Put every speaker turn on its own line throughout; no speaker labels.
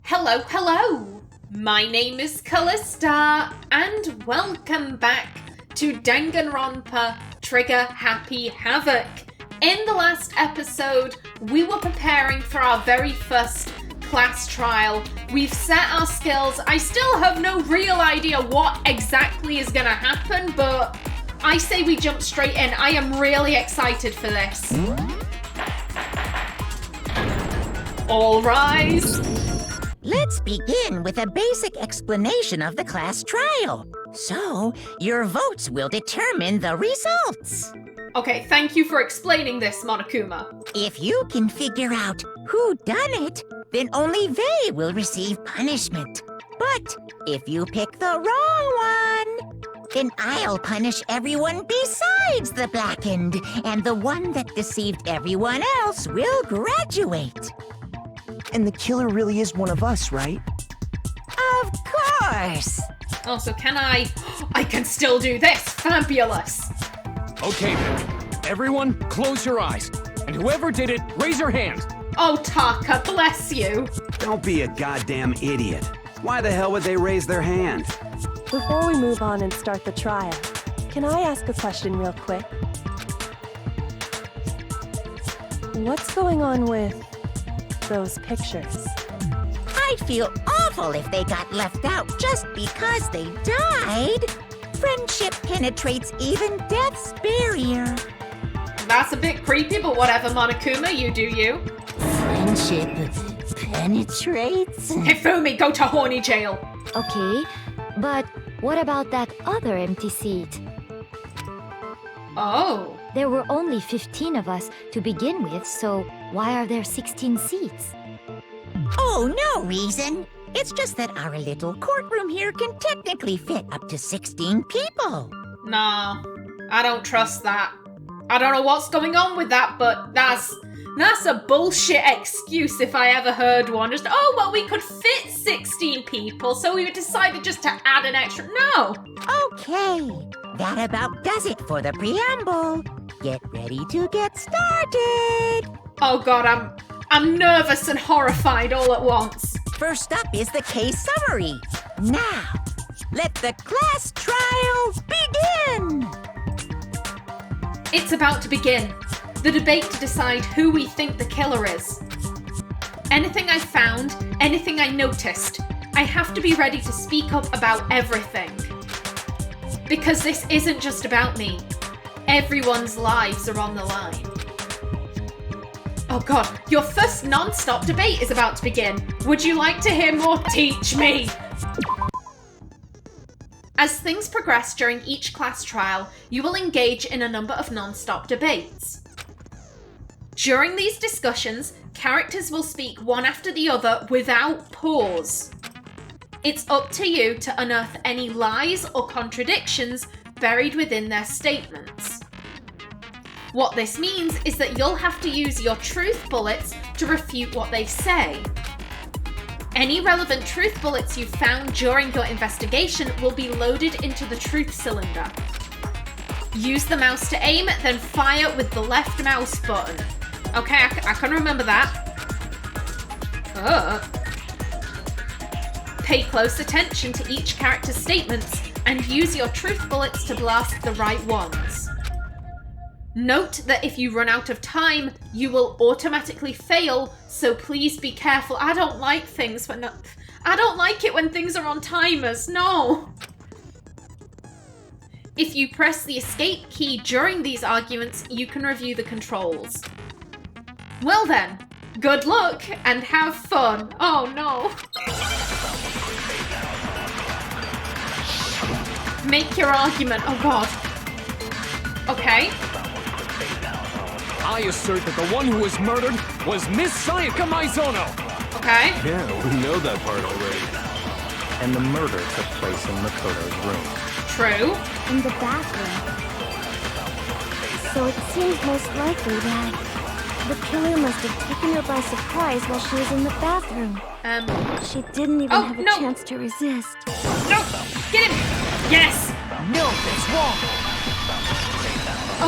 Hello, hello! My name is Callista, and welcome back to Danganronpa Trigger Happy Havoc. In the last episode, we were preparing for our very first class trial. We've set our skills. I still have no real idea what exactly is gonna happen, but I say we jump straight in. I am really excited for this. All rise.
Let's begin with a basic explanation of the class trial. So, your votes will determine the results.
Okay, thank you for explaining this, Monokuma.
If you can figure out who done it, then only they will receive punishment. But if you pick the wrong one, then I'll punish everyone besides the blackened, and the one that deceived everyone else will graduate.
And the killer really is one of us, right?
Of course!
Oh, so can I can still do this! Fabulous!
Okay then, everyone close your eyes, and whoever did it, raise your hand.
Oh, Taka, bless you!
Don't be a goddamn idiot. Why the hell would they raise their hand?
Before we move on and start the trial, can I ask a question real quick? What's going on with those pictures?
I'd feel awful if they got left out just because they died. Friendship penetrates even death's barrier.
That's a bit creepy, but whatever, Monokuma, you do you.
Friendship penetrates?
Hifumi, go to horny jail!
Okay, but what about that other empty seat?
Oh.
There were only 15 of us to begin with, so why are there 16 seats?
Oh, no reason. It's just that our little courtroom here can technically fit up to 16 people.
Nah, I don't trust that. I don't know what's going on with that, but that's a bullshit excuse if I ever heard one. Just, oh, well, we could fit 16 people, so we decided just to add an extra. No!
Okay, that about does it for the preamble. Get ready to get started.
Oh god, I'm nervous and horrified all at once.
First up is the case summary. Now, let the class trial begin!
It's about to begin. The debate to decide who we think the killer is. Anything I found, anything I noticed, I have to be ready to speak up about everything. Because this isn't just about me. Everyone's lives are on the line. Oh god, your first non-stop debate is about to begin. Would you like to hear more? Teach me! As things progress during each class trial, you will engage in a number of non-stop debates. During these discussions, characters will speak one after the other without pause. It's up to you to unearth any lies or contradictions buried within their statements. What this means is that you'll have to use your truth bullets to refute what they say. Any relevant truth bullets you found during your investigation will be loaded into the truth cylinder. Use the mouse to aim, then fire with the left mouse button. Okay, I can remember that. Pay close attention to each character's statements and use your truth bullets to blast the right ones. Note that if you run out of time, you will automatically fail, so please be careful. I don't like it when things are on timers, no! If you press the escape key during these arguments, you can review the controls. Well then, good luck and have fun. Oh no. Make your argument, oh god. Okay.
I assert that the one who was murdered was Miss Sayaka Maizono.
Okay.
Yeah, we know that part already.
And the murder took place in Makoto's room.
True.
In the bathroom. So it seems most likely that the killer must have taken her by surprise while she was in the bathroom. She didn't even have a chance to resist.
No! Get him! Yes!
No, that's wrong.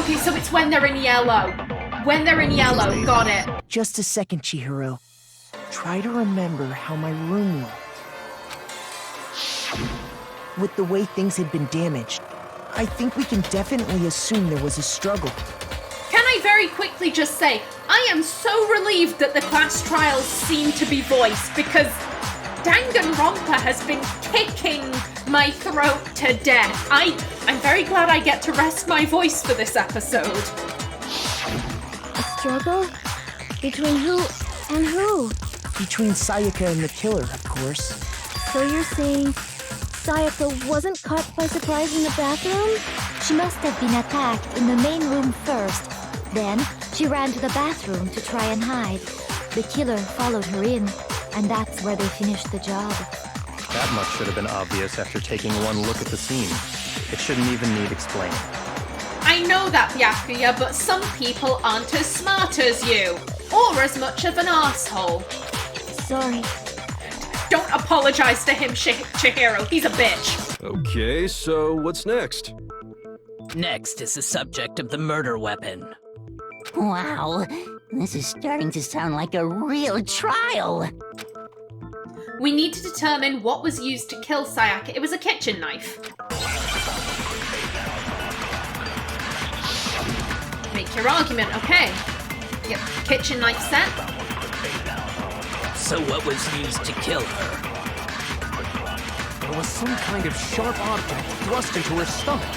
Okay, so it's when they're in yellow. When they're in yellow, got it.
Just a second, Chihiro.
Try to remember how my room looked. With the way things had been damaged, I think we can definitely assume there was a struggle.
Can I very quickly just say, I am so relieved that the class trials seem to be voiced, because Danganronpa has been kicking my throat to death. I'm very glad I get to rest my voice for this episode.
A struggle? Between who and who?
Between Sayaka and the killer, of course.
So you're saying Sayaka wasn't caught by surprise in the bathroom?
She must have been attacked in the main room first. Then, she ran to the bathroom to try and hide. The killer followed her in, and that's where they finished the job.
That much should have been obvious after taking one look at the scene. It shouldn't even need explaining.
I know that, Byakuya, but some people aren't as smart as you. Or as much of an asshole.
Sorry.
Don't apologize to him, Chihiro. He's a bitch.
Okay, so what's next?
Next is the subject of the murder weapon.
Wow, this is starting to sound like a real trial.
We need to determine what was used to kill Sayaka. It was a kitchen knife. Make your argument, okay. Yep, kitchen knife set.
So what was used to kill her?
There was some kind of sharp object thrust into her stomach.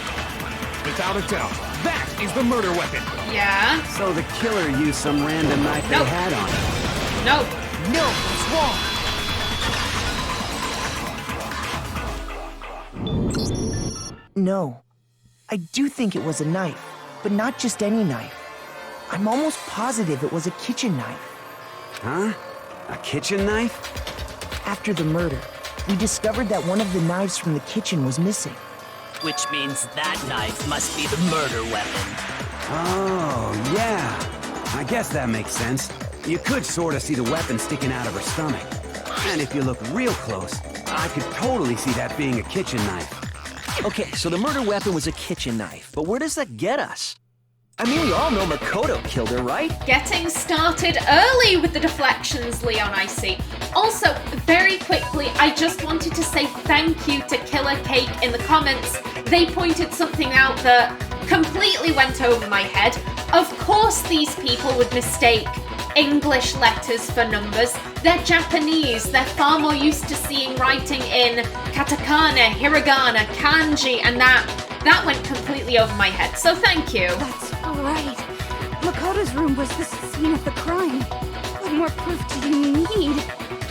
Without a doubt, that is the murder weapon.
Yeah.
So the killer used some random knife they had on her.
No.
No, it's wrong.
No. I do think it was a knife, but not just any knife. I'm almost positive it was a kitchen knife.
Huh? A kitchen knife?
After the murder, we discovered that one of the knives from the kitchen was missing.
Which means that knife must be the murder weapon.
Oh, yeah. I guess that makes sense. You could sort of see the weapon sticking out of her stomach. And if you look real close, I could totally see that being a kitchen knife.
Okay, so the murder weapon was a kitchen knife, but where does that get us? I mean, we all know Makoto killed her, right?
Getting started early with the deflections, Leon, I see. Also, very quickly, I just wanted to say thank you to Killer Cake in the comments. They pointed something out that completely went over my head. Of course these people would mistake English letters for numbers. They're Japanese. They're far more used to seeing writing in katakana, hiragana, kanji, and that went completely over my head. So thank you.
That's right. Makoto's room was the scene of the crime. What more proof do you need?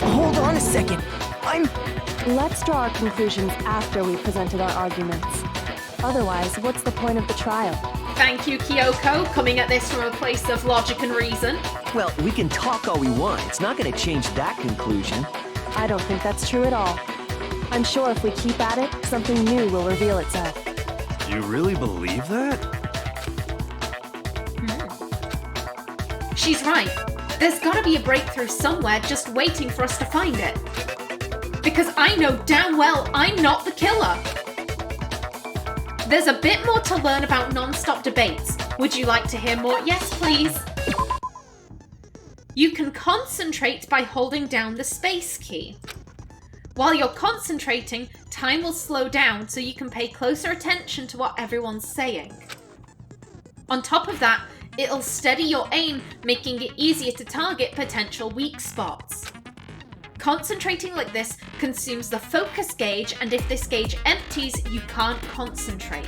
Hold on a second.
Let's draw our conclusions after we've presented our arguments. Otherwise, what's the point of the trial?
Thank you, Kyoko, coming at this from a place of logic and reason.
Well, we can talk all we want. It's not going to change that conclusion.
I don't think that's true at all. I'm sure if we keep at it, something new will reveal itself.
You really believe that?
She's right. There's gotta be a breakthrough somewhere just waiting for us to find it. Because I know damn well I'm not the killer. There's a bit more to learn about non-stop debates. Would you like to hear more? Yes, please. You can concentrate by holding down the space key. While you're concentrating, time will slow down so you can pay closer attention to what everyone's saying. On top of that, it'll steady your aim, making it easier to target potential weak spots. Concentrating like this consumes the focus gauge, and if this gauge empties, you can't concentrate.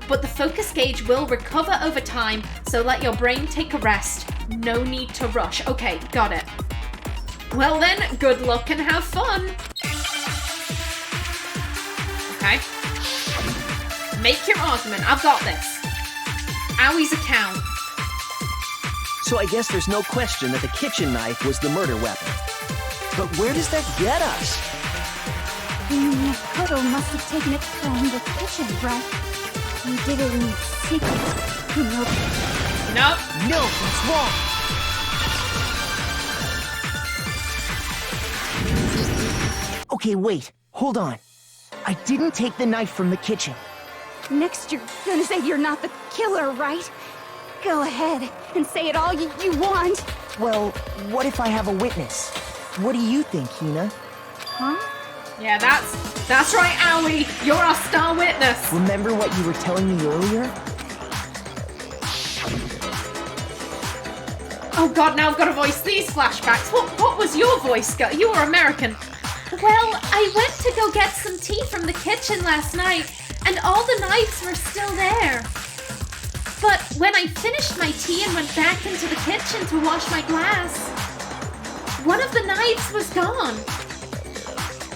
But the focus gauge will recover over time, so let your brain take a rest. No need to rush. Okay, got it. Well then, good luck and have fun! Okay. Make your argument, I've got this. Awie's account.
So I guess there's no question that the kitchen knife was the murder weapon. But where does that get us?
Makoto must have taken it from the kitchen, right? He did it in secret. Nope.
Nope.
No, that's wrong.
Okay, wait. Hold on. I didn't take the knife from the kitchen.
Next you're gonna say you're not the killer, right? Go ahead and say it all you want.
Well, what if I have a witness? What do you think, Hina?
Huh?
Yeah, that's right, Aoi. You're our star witness.
Remember what you were telling me earlier?
Oh god, now I've got to voice these flashbacks. What was your voice, girl? You were American. Well, I went to go get some tea from the kitchen last night, and all the knives were still there. But when I finished my tea and went back into the kitchen to wash my glass, one of the knives was gone.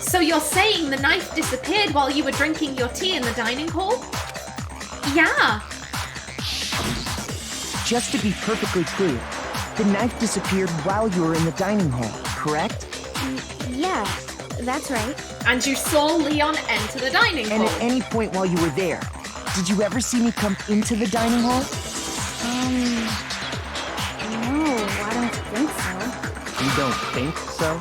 So you're saying the knife disappeared while you were drinking your tea in the dining hall? Yeah.
Just to be perfectly clear, the knife disappeared while you were in the dining hall, correct?
Yeah, that's right.
And you saw Leon enter the dining hall.
And at any point while you were there, did you ever see me come into the dining hall?
No, I don't think so.
You don't think so?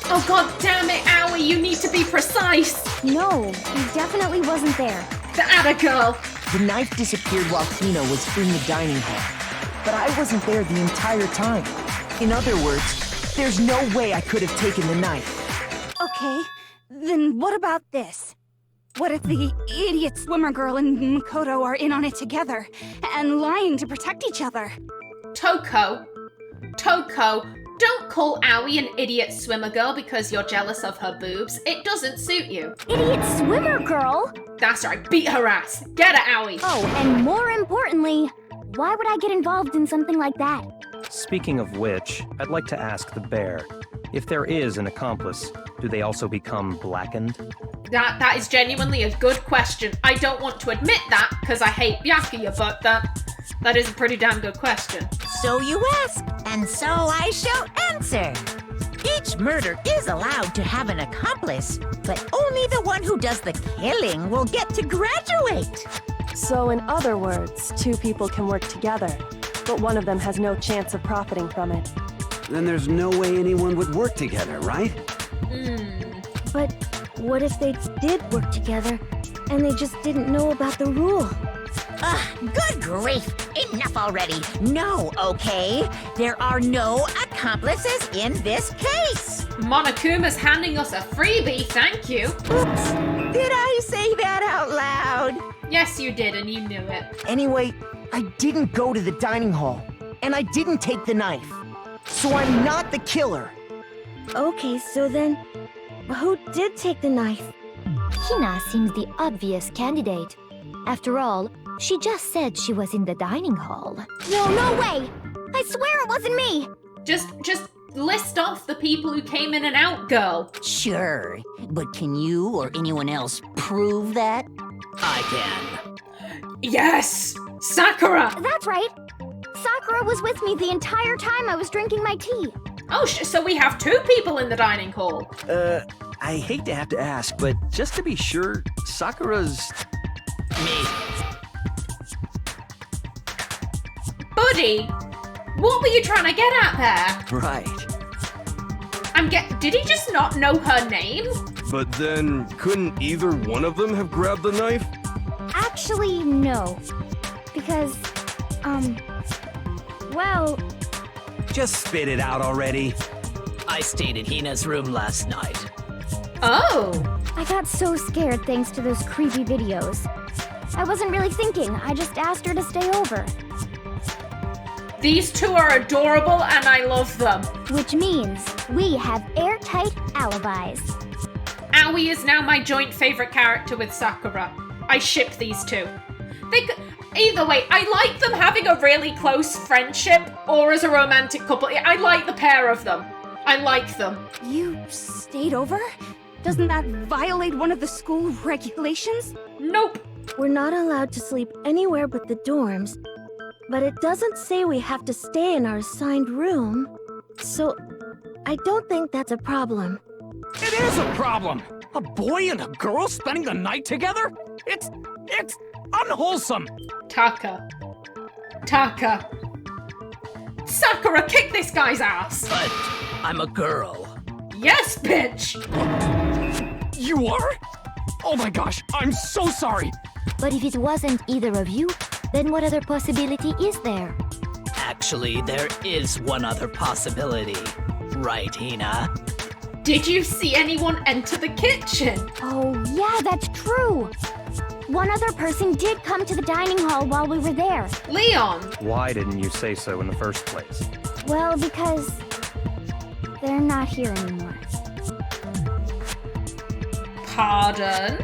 Oh god damn it, Aoi, you need to be precise.
No, he definitely wasn't there.
The Ada girl.
The knife disappeared while Hina was in the dining hall. But I wasn't there the entire time. In other words, there's no way I could have taken the knife.
Okay, then what about this? What if the idiot swimmer girl and Makoto are in on it together, and lying to protect each other?
Toko, don't call Aoi an idiot swimmer girl because you're jealous of her boobs. It doesn't suit you.
Idiot swimmer girl?
That's right, beat her ass. Get her, Aoi.
Oh, and more importantly, why would I get involved in something like that?
Speaking of which, I'd like to ask the bear, if there is an accomplice, do they also become blackened?
That is genuinely a good question. I don't want to admit that because I hate Byakuya, but that is a pretty damn good question.
So you ask, and so I shall answer. Each murder is allowed to have an accomplice, but only the one who does the killing will get to graduate.
So in other words, two people can work together, but one of them has no chance of profiting from it.
Then there's no way anyone would work together, right?
But what if they did work together, and they just didn't know about the rule?
Good grief! Enough already! No, okay? There are no accomplices in this case!
Monokuma's handing us a freebie, thank you.
Oops! Did I say that out loud?
Yes, you did, and you knew it.
Anyway, I didn't go to the dining hall, and I didn't take the knife. So I'm not the killer.
Okay, so then, who did take the knife?
Hina seems the obvious candidate. After all, she just said she was in the dining hall.
No way! I swear it wasn't me!
Just list off the people who came in and out, girl.
Sure, but can you or anyone else prove that? I can.
Yes! Sakura!
That's right! Sakura was with me the entire time I was drinking my tea.
Oh, so we have two people in the dining hall.
I hate to have to ask, but just to be sure, Sakura's...
Me.
Buddy, what were you trying to get at there?
Right.
Did he just not know her name?
But then, couldn't either one of them have grabbed the knife?
Actually, no. Because, well...
Just spit it out already.
I stayed in Hina's room last night.
Oh!
I got so scared thanks to those creepy videos. I wasn't really thinking, I just asked her to stay over.
These two are adorable and I love them.
Which means we have airtight alibis.
Aoi is now my joint favorite character with Sakura. I ship these two. Either way, I like them having a really close friendship or as a romantic couple. I like the pair of them. I like them.
You stayed over? Doesn't that violate one of the school regulations?
Nope.
We're not allowed to sleep anywhere but the dorms, but it doesn't say we have to stay in our assigned room, so I don't think that's a problem.
It is a problem! A boy and a girl spending the night together? It's unwholesome!
Taka. Sakura, kick this guy's ass!
But I'm a girl.
Yes, bitch!
You are? Oh my gosh, I'm so sorry!
But if it wasn't either of you, then what other possibility is there?
Actually, there is one other possibility. Right, Hina?
Did you see anyone enter the kitchen?
Oh, yeah, that's true. One other person did come to the dining hall while we were there.
Leon!
Why didn't you say so in the first place?
Well, because they're not here anymore.
Pardon?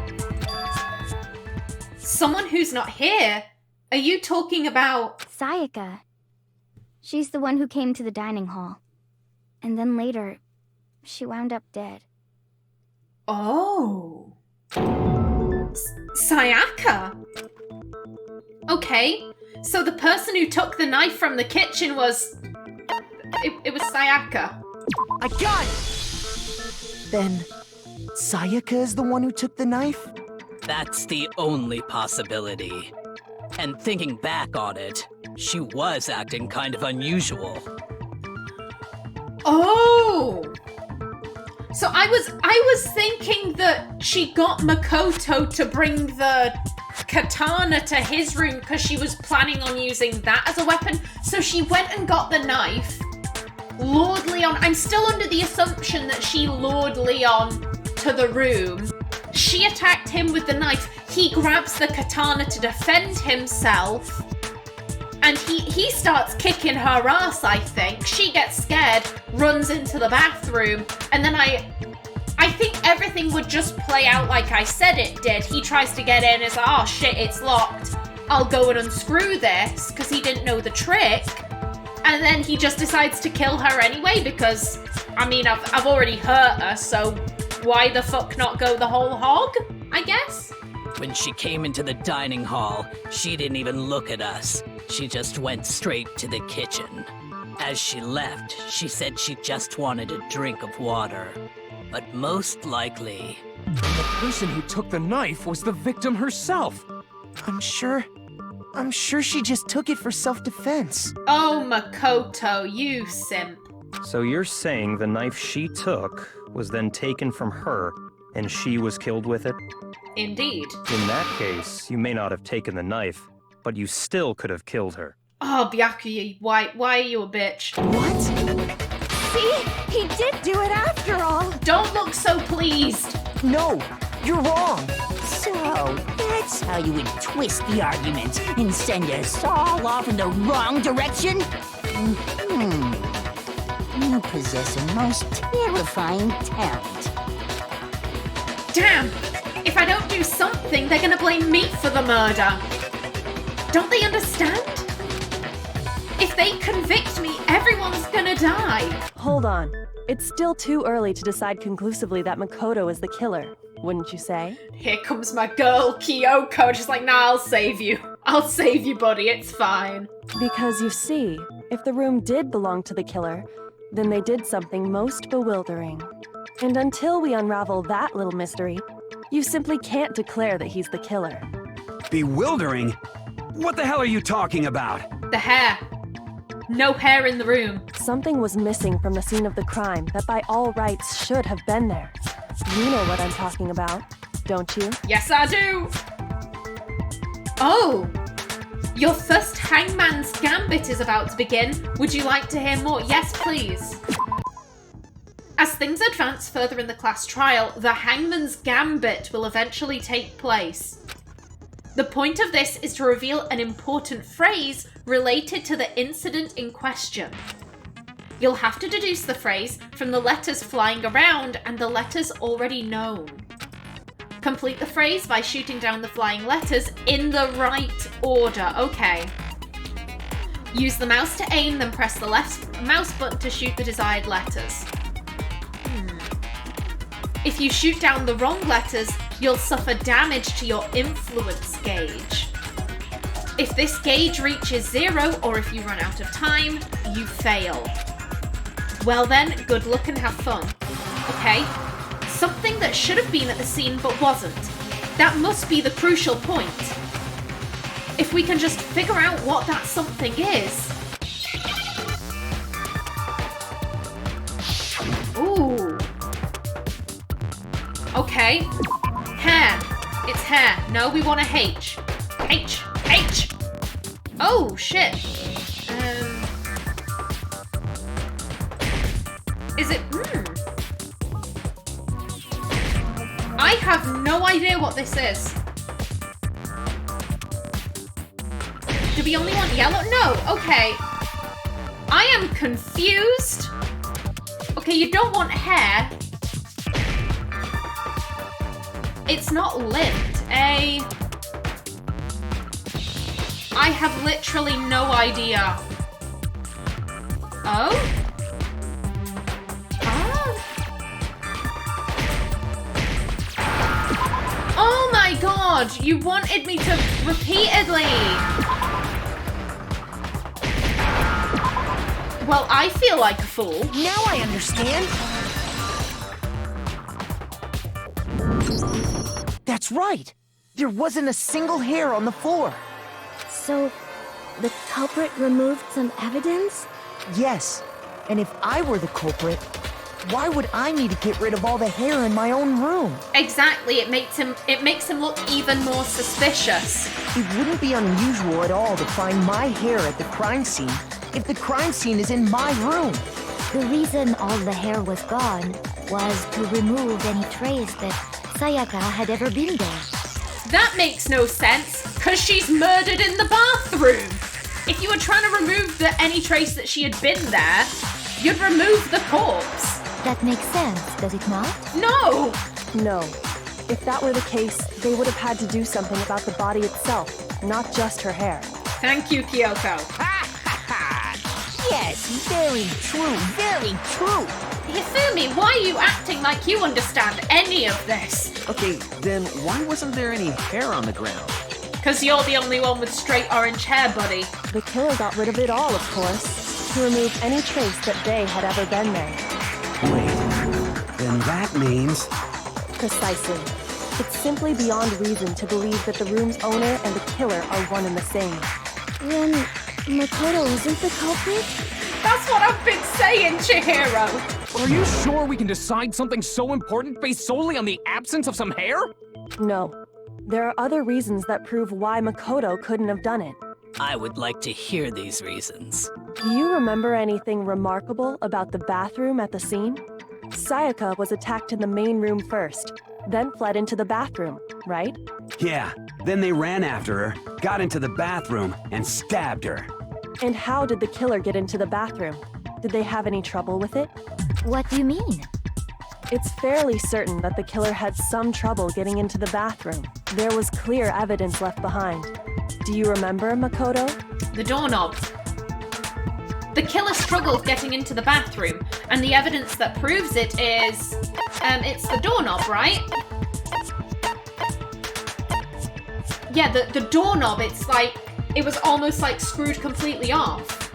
Someone who's not here? Are you talking about...
Sayaka. She's the one who came to the dining hall. And then later, she wound up dead.
Oh. Sayaka? Okay, so the person who took the knife from the kitchen was... It was Sayaka.
I got it! Then, Sayaka is the one who took the knife?
That's the only possibility. And thinking back on it, she was acting kind of unusual.
Oh! So I was thinking that she got Makoto to bring the katana to his room because she was planning on using that as a weapon. So she went and got the knife, lured Leon. I'm still under the assumption that she lured Leon to the room. She attacked him with the knife. He grabs the katana to defend himself. And he starts kicking her ass, I think. She gets scared, runs into the bathroom, and then I think everything would just play out like I said it did. He tries to get in, it's like, oh shit, it's locked. I'll go and unscrew this, because he didn't know the trick. And then he just decides to kill her anyway, because, I mean, I've already hurt her, so why the fuck not go the whole hog, I guess?
When she came into the dining hall, she didn't even look at us. She just went straight to the kitchen. As she left, she said she just wanted a drink of water. But most likely...
The person who took the knife was the victim herself.
I'm sure she just took it for self-defense.
Oh, Makoto, you simp.
So you're saying the knife she took was then taken from her, and she was killed with it?
Indeed.
In that case, you may not have taken the knife, but you still could have killed her.
Oh, Byakuya, why are you a bitch?
What?
See? He did do it after all!
Don't look so pleased!
No, you're wrong!
So, that's how you would twist the argument and send us all off in the wrong direction? You possess a most terrifying talent.
Damn! If I don't do something, they're gonna blame me for the murder. Don't they understand? If they convict me, everyone's gonna die.
Hold on. It's still too early to decide conclusively that Makoto is the killer, wouldn't you say?
Here comes my girl, Kyoko, just like, nah, I'll save you. I'll save you, buddy, it's fine.
Because you see, if the room did belong to the killer, then they did something most bewildering. And until we unravel that little mystery, you simply can't declare that he's the killer.
Bewildering? What the hell are you talking about?
The hair. No hair in the room.
Something was missing from the scene of the crime that by all rights should have been there. You know what I'm talking about, don't you?
Yes, I do! Oh! Your first Hangman's Gambit is about to begin. Would you like to hear more? Yes, please. As things advance further in the class trial, the Hangman's Gambit will eventually take place. The point of this is to reveal an important phrase related to the incident in question. You'll have to deduce the phrase from the letters flying around and the letters already known. Complete the phrase by shooting down the flying letters in the right order. Okay. Use the mouse to aim, then press the left mouse button to shoot the desired letters. If you shoot down the wrong letters, you'll suffer damage to your influence gauge. If this gauge reaches 0, or if you run out of time, you fail. Well then, good luck and have fun. Okay? Something that should have been at the scene but wasn't. That must be the crucial point. If we can just figure out what that something is. Ooh. Okay. Hair. It's hair. No, we want a H. H. H! Oh, shit. Is it... I have no idea what this is. Do we only want yellow? No, okay. I am confused. Okay, you don't want hair. It's not limped. I have literally no idea. Oh? Oh my god, you wanted me to repeatedly. Well, I feel like a fool.
Now I understand. That's right. There wasn't a single hair on the floor.
So, the culprit removed some evidence?
Yes. And if I were the culprit, why would I need to get rid of all the hair in my own room?
Exactly, it makes him look even more suspicious.
It wouldn't be unusual at all to find my hair at the crime scene if the crime scene is in my room.
The reason all the hair was gone was to remove any trace that Sayaka had ever been there.
That makes no sense, because she's murdered in the bathroom. If you were trying to remove any trace that she had been there, you'd remove the corpse.
That makes sense, does it not?
No!
No. If that were the case, they would have had to do something about the body itself, not just her hair.
Thank you, Kyoko.
Yes, very true, very true.
Hifumi, why are you acting like you understand any of this?
Okay, then why wasn't there any hair on the ground?
Because you're the only one with straight orange hair, buddy.
The killer got rid of it all, of course, to remove any trace that they had ever been there.
Wait, then that means...
Precisely. It's simply beyond reason to believe that the room's owner and the killer are one and the same.
Then Makoto isn't the culprit?
That's what I've been saying, Chihiro!
Are you sure we can decide something so important based solely on the absence of some hair?
No. There are other reasons that prove why Makoto couldn't have done it.
I would like to hear these reasons.
Do you remember anything remarkable about the bathroom at the scene? Sayaka was attacked in the main room first, then fled into the bathroom, right?
Yeah, then they ran after her, got into the bathroom, and stabbed her.
And how did the killer get into the bathroom? Did they have any trouble with it?
What do you mean?
It's fairly certain that the killer had some trouble getting into the bathroom. There was clear evidence left behind. Do you remember, Makoto?
The doorknob. The killer struggled getting into the bathroom, and the evidence that proves it is... it's the doorknob, right? Yeah, the doorknob, it's like... It was almost like screwed completely off.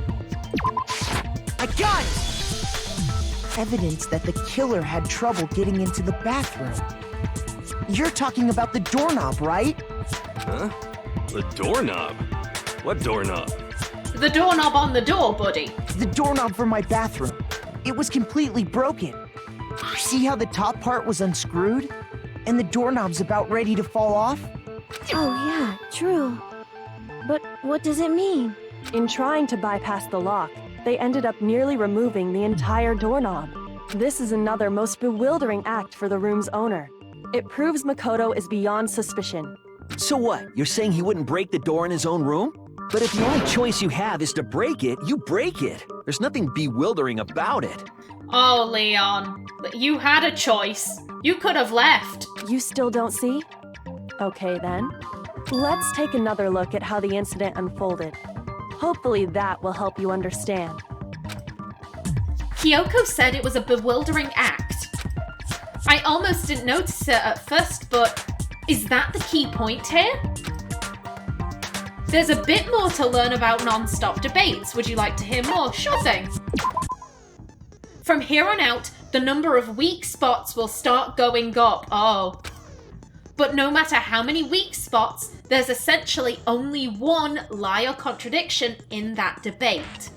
I got it! Evidence that the killer had trouble getting into the bathroom. You're talking about the doorknob, right?
Huh? The doorknob? What doorknob?
The doorknob on the door, buddy.
The doorknob for my bathroom. It was completely broken. See how the top part was unscrewed? And the doorknob's about ready to fall off?
Oh yeah, true. But what does it mean?
In trying to bypass the lock, they ended up nearly removing the entire doorknob. This is another most bewildering act for the room's owner. It proves Makoto is beyond suspicion.
So what? You're saying he wouldn't break the door in his own room? But if the only choice you have is to break it, you break it. There's nothing bewildering about it.
Oh, Leon. You had a choice. You could have left.
You still don't see? Okay then. Let's take another look at how the incident unfolded. Hopefully that will help you understand.
Kyoko said it was a bewildering act. I almost didn't notice it at first, but is that the key point here? There's a bit more to learn about non-stop debates. Would you like to hear more? Sure thing. From here on out, the number of weak spots will start going up. Oh. But no matter how many weak spots, there's essentially only one lie or contradiction in that debate.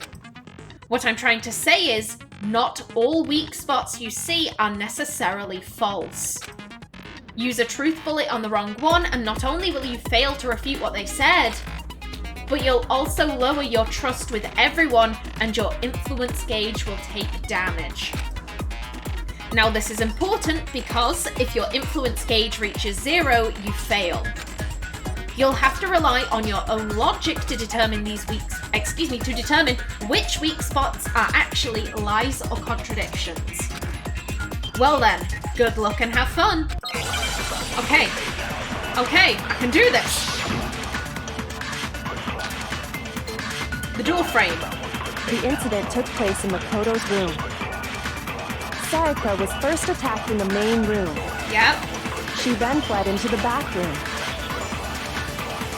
What I'm trying to say is, not all weak spots you see are necessarily false. Use a truth bullet on the wrong one, and not only will you fail to refute what they said, but you'll also lower your trust with everyone, and your influence gauge will take damage. Now this is important because if your influence gauge reaches 0, you fail. You'll have to rely on your own logic to determine to determine which weak spots are actually lies or contradictions. Well then, good luck and have fun. Okay, I can do this. The door frame.
The incident took place in Makoto's room. Sayaka was first attacked in the main room.
Yep.
She then fled into the bathroom.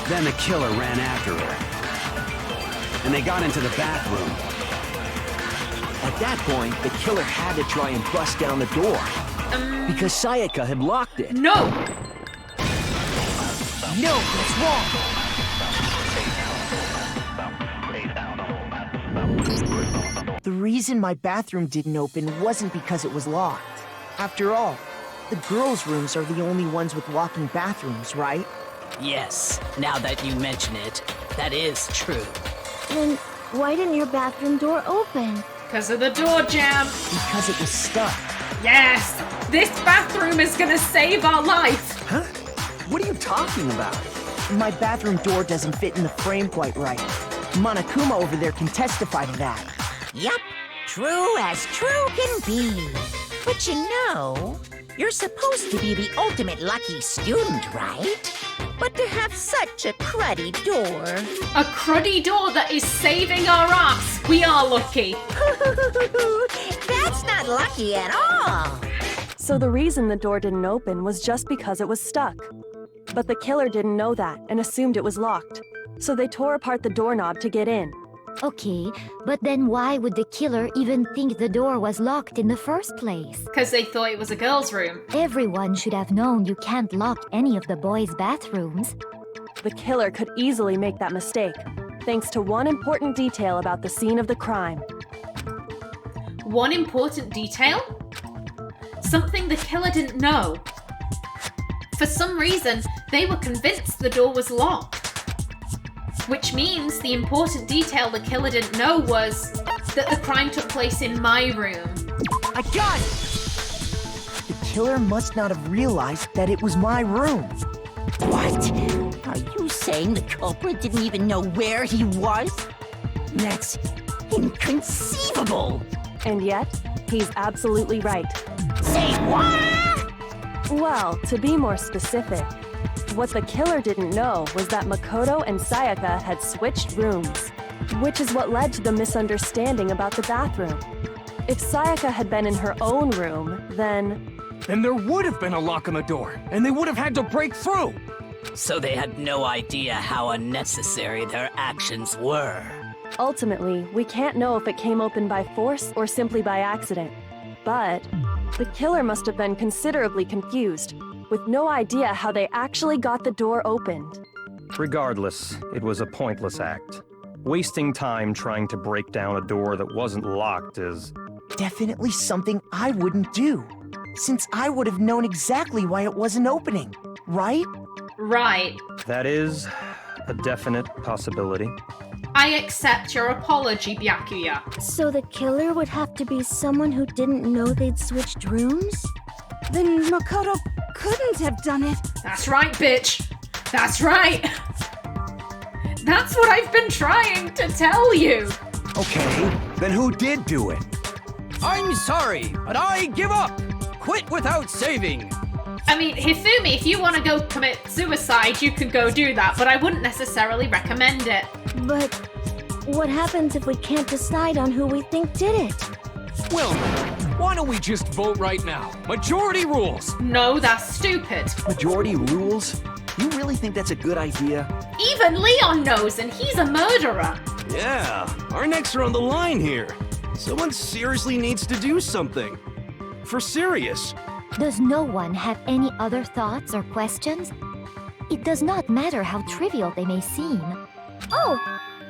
Then the killer ran after her. And they got into the bathroom.
At that point, the killer had to try and bust down the door. Because Sayaka had locked it.
No!
No, that's wrong! The reason my bathroom didn't open wasn't because it was locked. After all, the girls' rooms are the only ones with locking bathrooms, right?
Yes, now that you mention it, that is true.
Then why didn't your bathroom door open?
Because of the door jam.
Because it was stuck.
Yes! This bathroom is gonna save our life!
Huh? What are you talking about?
My bathroom door doesn't fit in the frame quite right. Monokuma over there can testify to that.
Yup, true as true can be. But you know, you're supposed to be the ultimate lucky student, right? But to have such a cruddy door.
A cruddy door that is saving our ass. We are lucky.
That's not lucky at all.
So the reason the door didn't open was just because it was stuck. But the killer didn't know that and assumed it was locked. So they tore apart the doorknob to get in.
Okay, but then why would the killer even think the door was locked in the first place?
Because they thought it was a girl's room.
Everyone should have known you can't lock any of the boys' bathrooms.
The killer could easily make that mistake, thanks to one important detail about the scene of the crime.
One important detail? Something the killer didn't know. For some reason, they were convinced the door was locked. Which means the important detail the killer didn't know was that the crime took place in my room.
I got it! The killer must not have realized that it was my room.
What? Are you saying the culprit didn't even know where he was? That's inconceivable!
And yet, he's absolutely right.
Say what?
Well, to be more specific, what the killer didn't know was that Makoto and Sayaka had switched rooms, which is what led to the misunderstanding about the bathroom. If Sayaka had been in her own room, then
there would have been a lock on the door, and they would have had to break through!
So they had no idea how unnecessary their actions were.
Ultimately, we can't know if it came open by force or simply by accident. But the killer must have been considerably confused, with no idea how they actually got the door opened.
Regardless, it was a pointless act. Wasting time trying to break down a door that wasn't locked is...
Definitely something I wouldn't do, since I would have known exactly why it wasn't opening, right?
Right.
That is a definite possibility.
I accept your apology, Byakuya.
So the killer would have to be someone who didn't know they'd switched rooms?
Then Makoto couldn't have done it.
That's right, bitch. That's right. That's what I've been trying to tell you.
Okay, then who did do it?
I'm sorry, but I give up. Quit without saving.
I mean, Hifumi, if you want to go commit suicide, you can go do that, but I wouldn't necessarily recommend it.
But what happens if we can't decide on who we think did it?
Well, why don't we just vote right now? Majority rules!
No, that's stupid.
Majority rules? You really think that's a good idea?
Even Leon knows, and he's a murderer.
Yeah, our necks are on the line here. Someone seriously needs to do something. For serious.
Does no one have any other thoughts or questions? It does not matter how trivial they may seem.
Oh,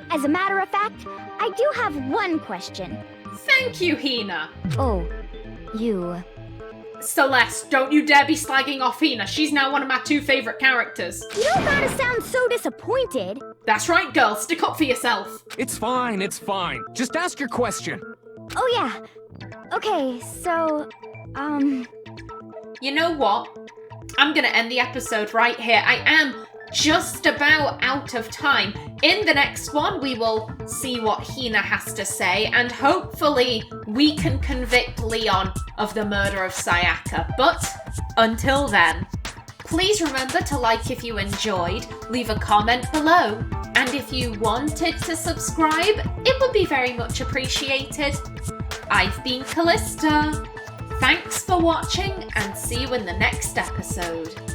as a matter of fact, I do have one question.
Thank you, Hina.
Oh, you...
Celeste, don't you dare be slagging off Hina. She's now one of my 2 favorite characters.
You don't gotta sound so disappointed.
That's right, girl. Stick up for yourself.
It's fine, it's fine. Just ask your question.
Oh yeah. Okay, so...
You know what? I'm gonna end the episode right here. I am just about out of time. In the next one, we will see what Hina has to say, and hopefully we can convict Leon of the murder of Sayaka. But until then, please remember to like if you enjoyed, leave a comment below, and if you wanted to subscribe, it would be very much appreciated. I've been Callista. Thanks for watching, and see you in the next episode.